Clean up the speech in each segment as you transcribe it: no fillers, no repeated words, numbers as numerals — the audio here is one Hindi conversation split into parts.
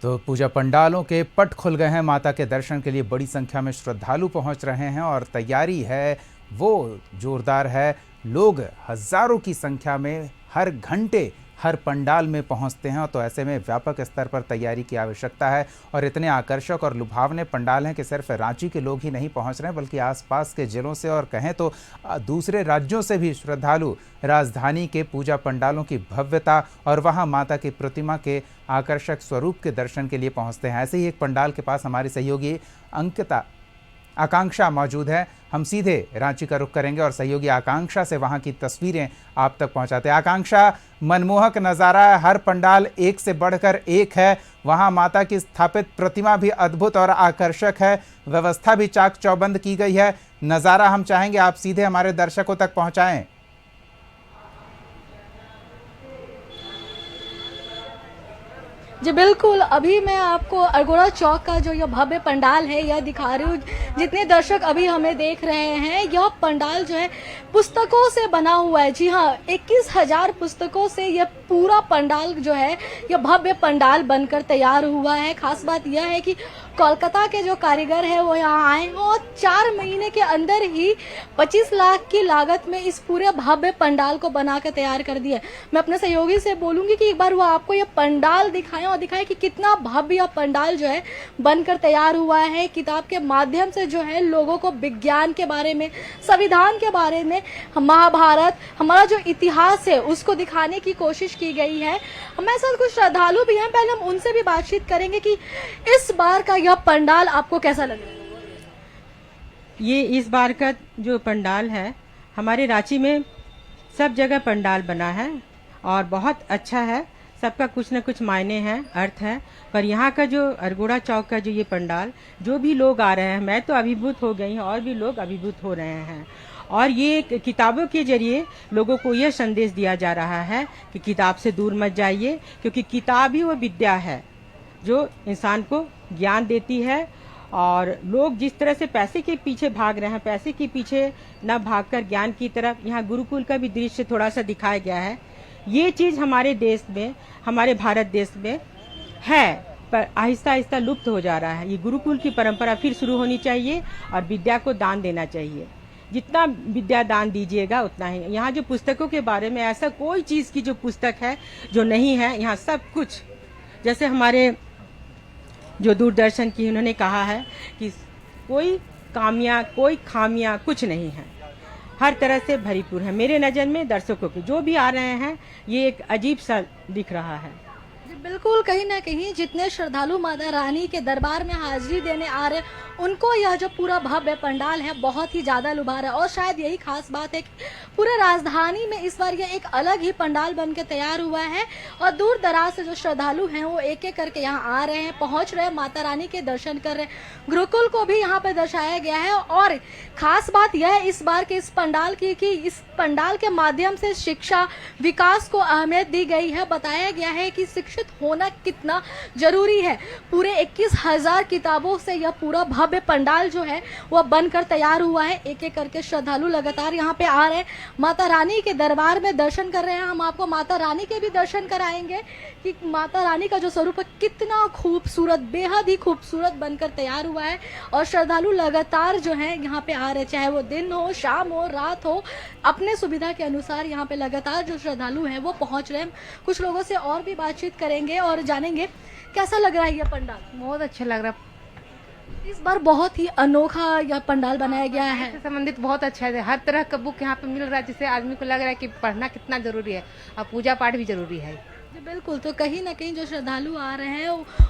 तो पूजा पंडालों के पट खुल गए हैं। माता के दर्शन के लिए बड़ी संख्या में श्रद्धालु पहुंच रहे हैं और तैयारी है वो जोरदार है। लोग हजारों की संख्या में हर घंटे हर पंडाल में पहुंचते हैं, तो ऐसे में व्यापक स्तर पर तैयारी की आवश्यकता है। और इतने आकर्षक और लुभावने पंडाल हैं कि सिर्फ रांची के लोग ही नहीं पहुंच रहे हैं, बल्कि आसपास के जिलों से और कहें तो दूसरे राज्यों से भी श्रद्धालु राजधानी के पूजा पंडालों की भव्यता और वहां माता की प्रतिमा के आकर्षक स्वरूप के दर्शन के लिए पहुंचते हैं। ऐसे ही एक पंडाल के पास हमारी सहयोगी आकांक्षा मौजूद है। हम सीधे रांची का रुख करेंगे और सहयोगी आकांक्षा से वहां की तस्वीरें आप तक पहुंचाते हैं। आकांक्षा, मनमोहक नज़ारा है, हर पंडाल एक से बढ़कर एक है। वहां माता की स्थापित प्रतिमा भी अद्भुत और आकर्षक है, व्यवस्था भी चाक चौबंद की गई है। नज़ारा हम चाहेंगे आप सीधे हमारे दर्शकों तक पहुंचाएं। जी बिल्कुल, अभी मैं आपको अरगोड़ा चौक का जो यह भव्य पंडाल है यह दिखा रही हूँ। जितने दर्शक अभी हमें देख रहे हैं, यह पंडाल जो है पुस्तकों से बना हुआ है। जी हाँ, 21,000 पुस्तकों से यह पूरा पंडाल जो है यह भव्य पंडाल बनकर तैयार हुआ है। खास बात यह है कि कोलकाता के जो कारीगर है वो यहाँ आए और 4 महीने के अंदर ही 25 लाख की लागत में इस पूरे भव्य पंडाल को बनाकर तैयार कर दिया। मैं अपने सहयोगी से बोलूँगी कि एक बार वो आपको ये पंडाल दिखाएं और दिखाएं कि कितना भव्य पंडाल जो है बनकर तैयार हुआ है। किताब के माध्यम से जो है लोगों को विज्ञान के बारे में, संविधान के बारे में, महाभारत, हमारा जो इतिहास है उसको दिखाने की कोशिश की गई है। हमारे साथ कुछ श्रद्धालु भी हैं, पहले हम उनसे भी बातचीत करेंगे कि इस बार का यह पंडाल आपको कैसा लगा। ये इस बार का जो पंडाल है, हमारे रांची में सब जगह पंडाल बना है और बहुत अच्छा है। सबका कुछ न कुछ मायने हैं, अर्थ है। पर यहाँ का जो अरगोड़ा चौक का जो ये पंडाल, जो भी लोग आ रहे हैं, मैं तो अभिभूत हो गई हूँ और भी लोग अभिभूत हो रहे हैं। और ये किताबों के जरिए लोगों को यह संदेश दिया जा रहा है कि किताब से दूर मत जाइए, क्योंकि किताब ही वो विद्या है जो इंसान को ज्ञान देती है। और लोग जिस तरह से पैसे के पीछे भाग रहे हैं, पैसे के पीछे न भागकर ज्ञान की तरफ, यहाँ गुरुकुल का भी दृश्य थोड़ा सा दिखाया गया है। ये चीज़ हमारे देश में, हमारे भारत देश में है, पर आहिस्ता आहिस्ता लुप्त हो जा रहा है। ये गुरुकुल की परंपरा फिर शुरू होनी चाहिए और विद्या को दान देना चाहिए। जितना विद्या दान दीजिएगा उतना ही। यहाँ जो पुस्तकों के बारे में, ऐसा कोई चीज़ की जो पुस्तक है जो नहीं है, यहाँ सब कुछ, जैसे हमारे जो दूरदर्शन की उन्होंने कहा है कि कोई खामियां कुछ नहीं है, हर तरह से भरीपूर है। मेरे नज़र में दर्शकों के जो भी आ रहे हैं, ये एक अजीब सा दिख रहा है। बिल्कुल, कहीं ना कहीं जितने श्रद्धालु माता रानी के दरबार में हाजिरी देने आ रहे हैं, उनको यह जो पूरा भव्य पंडाल है बहुत ही ज़्यादा लुभा रहा है। और शायद यही खास बात है कि पूरे राजधानी में इस बार यह एक अलग ही पंडाल बनकर तैयार हुआ है। और दूर दराज से जो श्रद्धालु हैं वो एक एक करके यहाँ आ रहे हैं, पहुँच रहे हैं, माता रानी के दर्शन कर रहे हैं। गुरुकुल को भी यहाँ पर दर्शाया गया है। और ख़ास बात यह है इस बार के इस पंडाल की कि इस पंडाल के माध्यम से शिक्षा विकास को अहमियत दी गई है। बताया गया है कि शिक्षित होना कितना जरूरी है। पूरे 21,000 किताबों से यह पूरा भव्य पंडाल जो है वह बनकर तैयार हुआ है। एक एक करके श्रद्धालु लगातार यहाँ पे आ रहे हैं, माता रानी के दरबार में दर्शन कर रहे हैं। हम आपको माता रानी के भी दर्शन कराएंगे कि माता रानी का जो स्वरूप है कितना खूबसूरत, बेहद ही खूबसूरत बनकर तैयार हुआ है। और श्रद्धालु लगातार जो है यहाँ पे आ रहे, चाहे वो दिन हो, शाम हो, रात हो, अपने सुविधा के अनुसार यहाँ पे लगातार जो श्रद्धालु हैं वो पहुँच रहे हैं। कुछ लोगों से और भी बातचीत करेंगे और जानेंगे कैसा लग रहा है ये पंडाल। बहुत अच्छा लग रहा है। इस बार बहुत ही अनोखा यह पंडाल बनाया गया है। इससे संबंधित बहुत अच्छा है, हर तरह का बुक यहाँ पे मिल रहा है, जिससे आदमी को लग रहा है कि पढ़ना कितना जरूरी है और पूजा पाठ भी जरूरी है। जी बिल्कुल, तो कहीं ना कहीं जो श्रद्धालु आ रहे हैं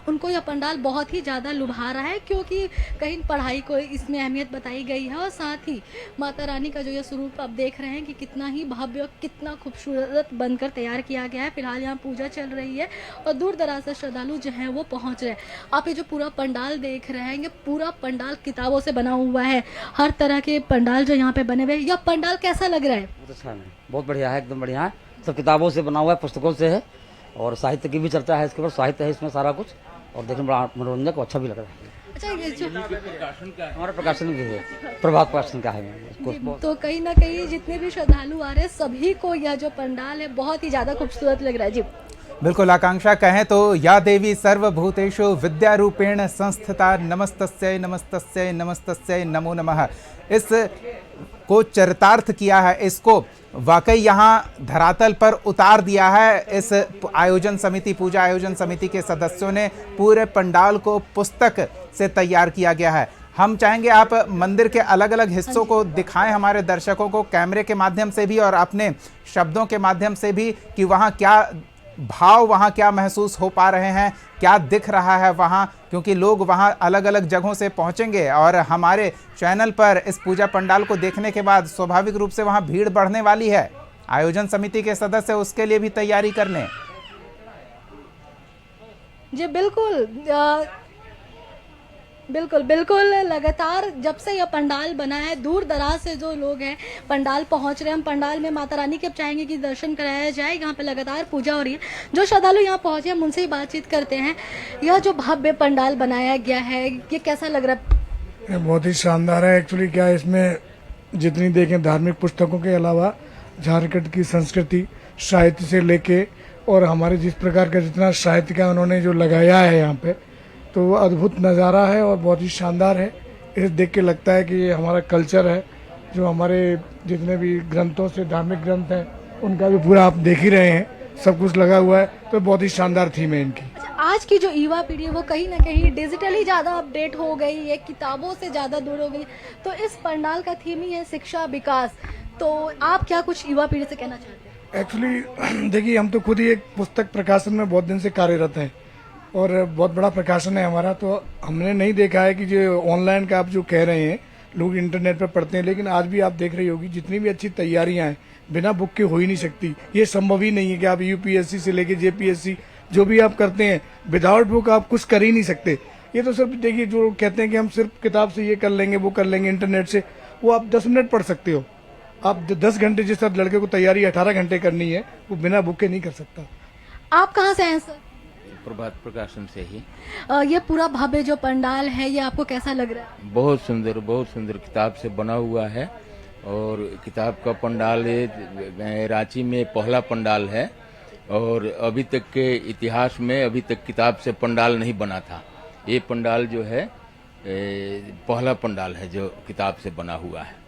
उनको यह पंडाल बहुत ही ज़्यादा लुभा रहा है, क्योंकि कहीं पढ़ाई को इसमें अहमियत बताई गई है। और साथ ही माता रानी का जो यह स्वरूप आप देख रहे हैं कि कितना ही भव्य, कितना खूबसूरत बनकर तैयार किया गया है। फिलहाल यहाँ पूजा चल रही है और दूर दराज से श्रद्धालु जो हैं वो पहुँच रहे हैं। आप ये जो पूरा पंडाल देख रहे हैं, ये पूरा पंडाल किताबों से बना हुआ है। हर तरह के पंडाल जो यहाँ पे बने हुए हैं, यह पंडाल कैसा लग रहा है? बहुत अच्छा है, बहुत बढ़िया है, एकदम बढ़िया है। सब किताबों से बना हुआ है, पुस्तकों से है और साहित्य की भी चर्चा है इसके ऊपर, साहित्य है इसमें सारा कुछ, और देखने में बड़ा मनोरंजक और अच्छा भी लग रहा है। अच्छा, ये जो हमारा प्रकाशन भी है, प्रभात प्रकाशन का है। तो कहीं ना कहीं जितने भी श्रद्धालु आ रहे हैं सभी को यह जो पंडाल है बहुत ही ज़्यादा खूबसूरत लग रहा है। जी बिल्कुल आकांक्षा, कहें तो या देवी सर्वभूतेषु विद्यारूपेण संस्थिता नमस्तस्यै नमस्तस्यै नमस्तस्यै नमो नमः। इस को चरितार्थ किया है, इसको वाकई यहाँ धरातल पर उतार दिया है। इस आयोजन समिति, पूजा आयोजन समिति के सदस्यों ने पूरे पंडाल को पुस्तक से तैयार किया गया है। हम चाहेंगे आप मंदिर के अलग अलग हिस्सों को दिखाएं हमारे दर्शकों को, कैमरे के माध्यम से भी और अपने शब्दों के माध्यम से भी, कि वहाँ क्या भाव, वहाँ क्या महसूस हो पा रहे हैं, क्या दिख रहा है वहाँ, क्योंकि लोग वहाँ अलग अलग जगहों से पहुँचेंगे और हमारे चैनल पर इस पूजा पंडाल को देखने के बाद स्वाभाविक रूप से वहाँ भीड़ बढ़ने वाली है। आयोजन समिति के सदस्य उसके लिए भी तैयारी कर लें। जी बिल्कुल, बिल्कुल बिल्कुल, लगातार जब से यह पंडाल बना है दूर दराज से जो लोग हैं पंडाल पहुंच रहे हैं। हम पंडाल में माता रानी के अब चाहेंगे कि दर्शन कराया जाए। यहाँ पे लगातार पूजा हो रही है। जो श्रद्धालु यहाँ पहुंचे हम उनसे ही बातचीत करते हैं। यह जो भव्य पंडाल बनाया गया है ये कैसा लग रहा है? ये बहुत ही शानदार है। एक्चुअली क्या है, इसमें जितनी देखें धार्मिक पुस्तकों के अलावा झारखंड की संस्कृति, साहित्य से लेके और हमारे जिस प्रकार का जितना साहित्य का उन्होंने जो लगाया है यहाँ पे, तो वो अद्भुत नज़ारा है और बहुत ही शानदार है। इसे देख के लगता है कि ये हमारा कल्चर है, जो हमारे जितने भी ग्रंथों से धार्मिक ग्रंथ हैं उनका भी पूरा आप देख ही रहे हैं, सब कुछ लगा हुआ है। तो बहुत ही शानदार थीम है इनकी। आज की जो युवा पीढ़ी है वो कहीं ना कहीं डिजिटली ज़्यादा अपडेट हो गई है, किताबों से ज़्यादा दूर हो गई। तो इस पंडाल का थीम ही है शिक्षा विकास। तो आप क्या कुछ युवा पीढ़ी से कहना चाहते हैं? एक्चुअली देखिए, हम तो खुद ही एक पुस्तक प्रकाशन में बहुत दिन से कार्यरत हैं और बहुत बड़ा प्रकाशन है हमारा। तो हमने नहीं देखा है कि जो ऑनलाइन का आप जो कह रहे हैं लोग इंटरनेट पर पढ़ते हैं, लेकिन आज भी आप देख रही होगी जितनी भी अच्छी तैयारियां हैं बिना बुक के हो ही नहीं सकती। ये संभव ही नहीं है कि आप यूपीएससी से लेके जेपीएससी जो भी आप करते हैं विदाउट बुक आप कुछ कर ही नहीं सकते। ये तो सिर्फ देखिए, जो कहते हैं कि हम सिर्फ किताब से ये कर लेंगे वो कर लेंगे, इंटरनेट से वो आप 10 मिनट पढ़ सकते हो। आप 10 घंटे जिस तरह लड़के को तैयारी 18 घंटे करनी है वो बिना बुक के नहीं कर सकता। आप कहाँ से हैं सर? प्रभात प्रकाशन से ही। ये पूरा भव्य जो पंडाल है ये आपको कैसा लग रहा है? बहुत सुंदर किताब से बना हुआ है और किताब का पंडाल रांची में पहला पंडाल है और अभी तक के इतिहास में अभी तक किताब से पंडाल नहीं बना था। ये पंडाल जो है पहला पंडाल है जो किताब से बना हुआ है।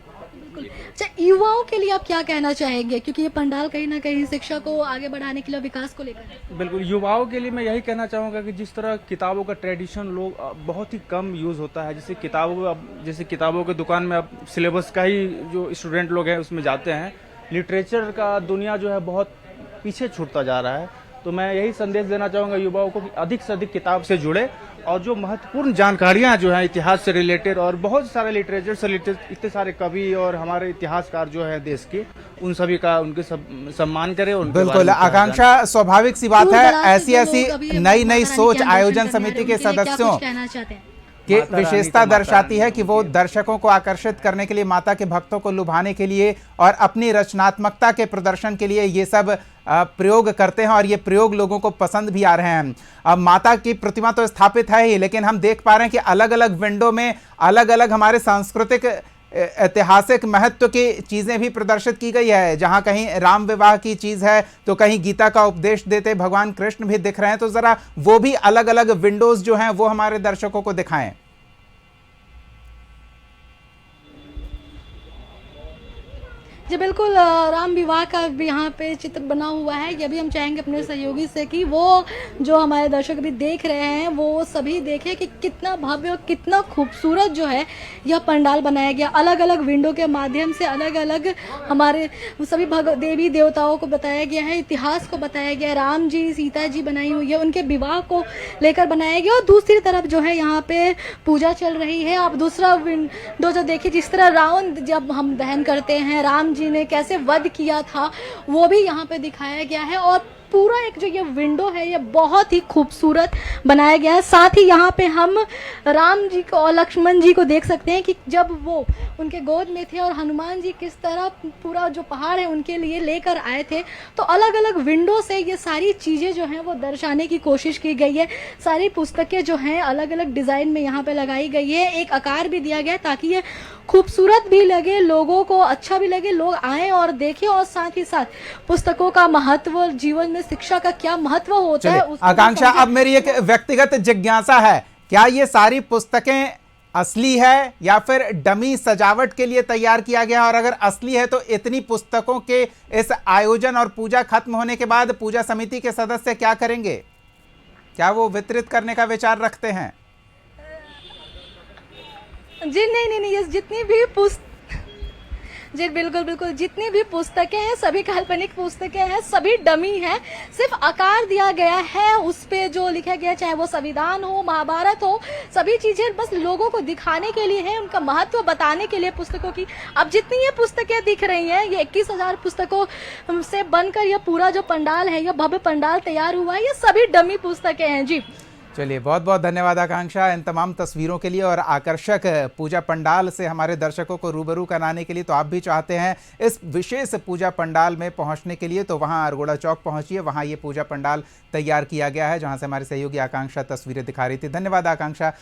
अच्छा, युवाओं के लिए आप क्या कहना चाहेंगे, क्योंकि ये पंडाल कहीं ना कहीं शिक्षा को आगे बढ़ाने के लिए, विकास को लेकर? बिल्कुल, युवाओं के लिए मैं यही कहना चाहूँगा कि जिस तरह किताबों का ट्रेडिशन लोग बहुत ही कम यूज़ होता है। जैसे किताबों की दुकान में अब सिलेबस का ही जो स्टूडेंट लोग हैं उसमें जाते हैं, लिटरेचर का दुनिया जो है बहुत पीछे छूटता जा रहा है। तो मैं यही संदेश देना चाहूँगा युवाओं को कि अधिक से अधिक किताब से जुड़े और जो महत्वपूर्ण जानकारियाँ जो हैं इतिहास से रिलेटेड और बहुत सारे लिटरेचर से रिलेटेड, इतने सारे कवि और हमारे इतिहासकार जो है देश के, उन सभी का उनके सम्मान करें। बिल्कुल आकांक्षा, स्वाभाविक सी बात है, ऐसी नई सोच आयोजन समिति के सदस्यों की विशेषता दर्शाती है कि वो दर्शकों को आकर्षित करने के लिए, माता के भक्तों को लुभाने के लिए और अपनी रचनात्मकता के प्रदर्शन के लिए ये सब प्रयोग करते हैं और ये प्रयोग लोगों को पसंद भी आ रहे हैं। अब माता की प्रतिमा तो स्थापित है ही, लेकिन हम देख पा रहे हैं कि अलग अलग विंडो में अलग अलग हमारे सांस्कृतिक ऐतिहासिक महत्व की चीजें भी प्रदर्शित की गई है। जहां कहीं राम विवाह की चीज है तो कहीं गीता का उपदेश देते भगवान कृष्ण भी दिख रहे हैं। तो जरा वो भी अलग अलग विंडोज जो हैं वो हमारे दर्शकों को दिखाएं। जी बिल्कुल, राम विवाह का भी यहाँ पे चित्र बना हुआ है। ये भी हम चाहेंगे अपने सहयोगी से कि वो जो हमारे दर्शक भी देख रहे हैं वो सभी देखें कि कितना भव्य और कितना खूबसूरत जो है यह पंडाल बनाया गया। अलग अलग विंडो के माध्यम से अलग अलग हमारे सभी देवी देवताओं को बताया गया है, इतिहास को बताया गया। राम जी, सीता जी बनाई हुई है, उनके विवाह को लेकर बनाया गया। और दूसरी तरफ जो है यहाँ पे पूजा चल रही है। आप दूसरा विंडो जो देखिए, जिस तरह रावण जब हम दहन करते हैं, राम जी ने कैसे वध किया था वो भी यहाँ पे दिखाया गया है। और पूरा एक जो ये विंडो है ये बहुत ही खूबसूरत बनाया गया है। साथ ही यहाँ पे हम राम जी को और लक्ष्मण जी को देख सकते हैं कि जब वो उनके गोद में थे और हनुमान जी किस तरह पूरा जो पहाड़ है उनके लिए लेकर आए थे। तो अलग अलग विंडो से ये सारी चीज़ें जो हैं वो दर्शाने की कोशिश की गई है। सारी पुस्तकें जो हैं अलग अलग डिज़ाइन में यहाँ पे लगाई गई है। एक आकार भी दिया गया है ताकि ये खूबसूरत भी लगे, लोगों को अच्छा भी लगे, लोग आएँ और देखें और साथ ही साथ पुस्तकों का महत्व जीवन में में शिक्षा का क्या महत्व होता है चलिए आकांक्षा, अब मेरी एक व्यक्तिगत जिज्ञासा है, क्या ये सारी पुस्तकें असली है या फिर डमी सजावट के लिए तैयार किया गया? और अगर असली है तो इतनी पुस्तकों के इस आयोजन और पूजा खत्म होने के बाद पूजा समिति के सदस्य क्या करेंगे? क्या वो वितरित करने का विचार रखते हैं? जी नहीं, ये जितनी भी जी बिल्कुल, जितनी भी पुस्तकें हैं सभी काल्पनिक पुस्तकें हैं, सभी डमी हैं। सिर्फ आकार दिया गया है उस पे जो लिखा गया, चाहे वो संविधान हो, महाभारत हो, सभी चीजें बस लोगों को दिखाने के लिए है, उनका महत्व बताने के लिए पुस्तकों की। अब जितनी ये पुस्तकें दिख रही हैं, ये 21,000 पुस्तकों से बनकर यह पूरा जो पंडाल है, यह भव्य पंडाल तैयार हुआ है, ये सभी डमी पुस्तकें हैं। जी चलिए, बहुत बहुत धन्यवाद आकांक्षा इन तमाम तस्वीरों के लिए और आकर्षक पूजा पंडाल से हमारे दर्शकों को रूबरू कराने के लिए। तो आप भी चाहते हैं इस विशेष पूजा पंडाल में पहुंचने के लिए तो वहां अरगोड़ा चौक पहुंचिए, वहां ये पूजा पंडाल तैयार किया गया है, जहां से हमारे सहयोगी आकांक्षा तस्वीरें दिखा रही थी। धन्यवाद आकांक्षा।